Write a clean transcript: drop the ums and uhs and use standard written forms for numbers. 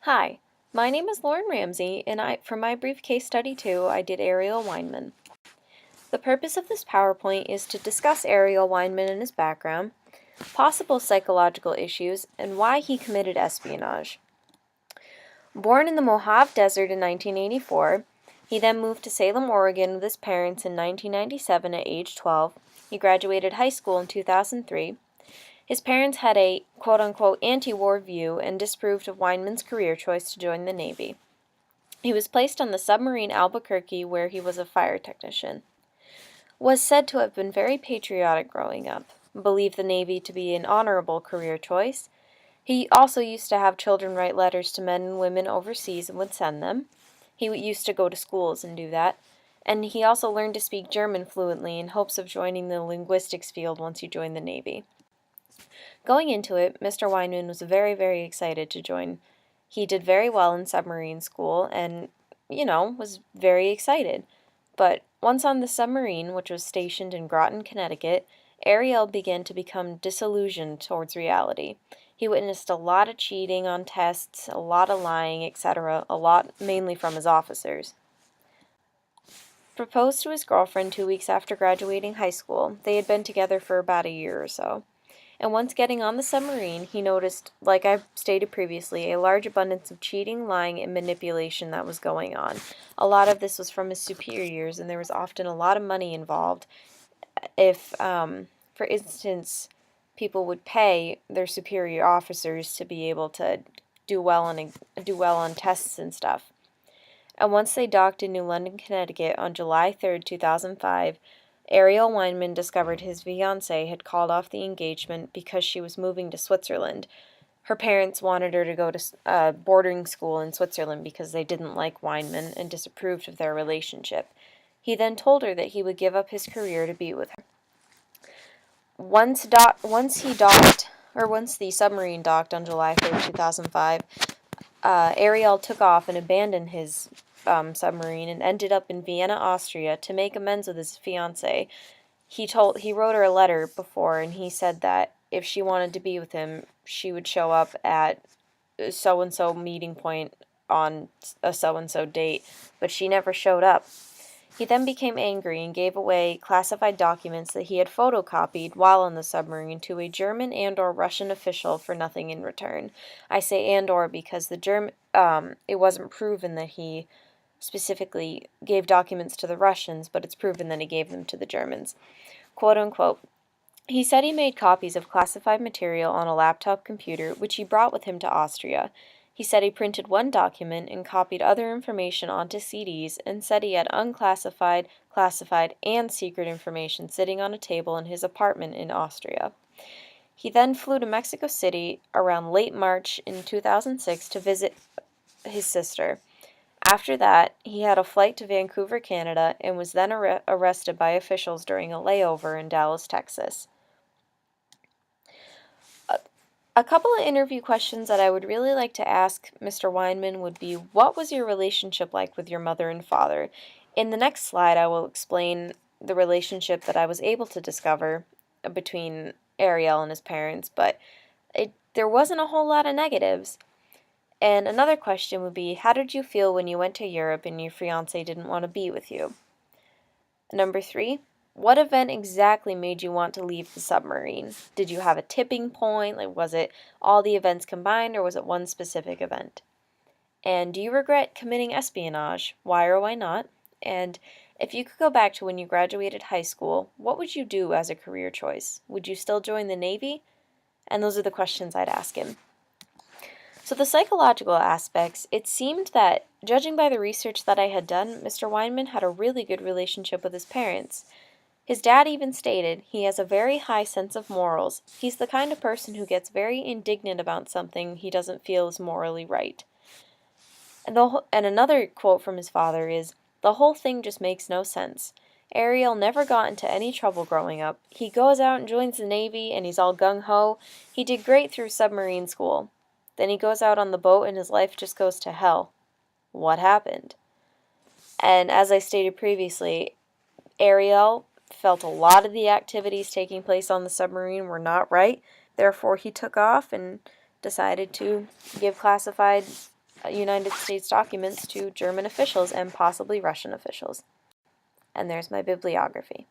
Hi, my name is Lauren Ramsey, and for my brief case study 2, I did Ariel Weinmann. The purpose of this PowerPoint is to discuss Ariel Weinmann and his background, possible psychological issues, and why he committed espionage. Born in the Mojave Desert in 1984, he then moved to Salem, Oregon with his parents in 1997 at age 12. He graduated high school in 2003. His parents had a quote-unquote anti-war view and disapproved of Weinmann's career choice to join the Navy. He was placed on the submarine Albuquerque where he was a fire technician. Was said to have been very patriotic growing up, believed the Navy to be an honorable career choice. He also used to have children write letters to men and women overseas and would send them. He used to go to schools and do that. And he also learned to speak German fluently in hopes of joining the linguistics field once he joined the Navy. Going into it, Mr. Weinmann was very, very excited to join. He did very well in submarine school and, was very excited. But once on the submarine, which was stationed in Groton, Connecticut, Ariel began to become disillusioned towards reality. He witnessed a lot of cheating on tests, a lot of lying, etc., a lot mainly from his officers. Proposed to his girlfriend 2 weeks after graduating high school. They had been together for about a year or so. And once getting on the submarine, he noticed, like I've stated previously, a large abundance of cheating, lying, and manipulation that was going on. A lot of this was from his superiors, and there was often a lot of money involved. If, for instance, people would pay their superior officers to be able to do well on tests and stuff. And once they docked in New London, Connecticut on July 3rd, 2005, Ariel Weinmann discovered his fiancée had called off the engagement because she was moving to Switzerland. Her parents wanted her to go to boarding school in Switzerland because they didn't like Weinmann and disapproved of their relationship. He then told her that he would give up his career to be with her. Once the submarine docked on July 3rd, 2005, Ariel took off and abandoned his submarine and ended up in Vienna, Austria, to make amends with his fiancée. He wrote her a letter before, and he said that if she wanted to be with him, she would show up at so-and-so meeting point on a so-and-so date, but she never showed up. He then became angry and gave away classified documents that he had photocopied while on the submarine to a German and/or Russian official for nothing in return. I say and/or because it wasn't proven that he specifically gave documents to the Russians, but it's proven that he gave them to the Germans. Quote unquote. He said he made copies of classified material on a laptop computer, which he brought with him to Austria. He said he printed one document and copied other information onto CDs, and said he had unclassified, classified, and secret information sitting on a table in his apartment in Austria. He then flew to Mexico City around late March in 2006 to visit his sister. After that, he had a flight to Vancouver, Canada, and was then arrested by officials during a layover in Dallas, Texas. A couple of interview questions that I would really like to ask Mr. Weinmann would be, what was your relationship like with your mother and father? In the next slide, I will explain the relationship that I was able to discover between Ariel and his parents, but there wasn't a whole lot of negatives. And another question would be, how did you feel when you went to Europe and your fiancé didn't want to be with you? Number 3, what event exactly made you want to leave the submarine? Did you have a tipping point? Was it all the events combined, or was it one specific event? And do you regret committing espionage? Why or why not? And if you could go back to when you graduated high school, what would you do as a career choice? Would you still join the Navy? And those are the questions I'd ask him. So the psychological aspects, it seemed that, judging by the research that I had done, Mr. Weinmann had a really good relationship with his parents. His dad even stated he has a very high sense of morals. He's the kind of person who gets very indignant about something he doesn't feel is morally right. And another quote from his father is, "The whole thing just makes no sense. Ariel never got into any trouble growing up. He goes out and joins the Navy, and he's all gung-ho. He did great through submarine school. Then he goes out on the boat, and his life just goes to hell. What happened?" And as I stated previously, Ariel felt a lot of the activities taking place on the submarine were not right. Therefore, he took off and decided to give classified United States documents to German officials and possibly Russian officials. And there's my bibliography.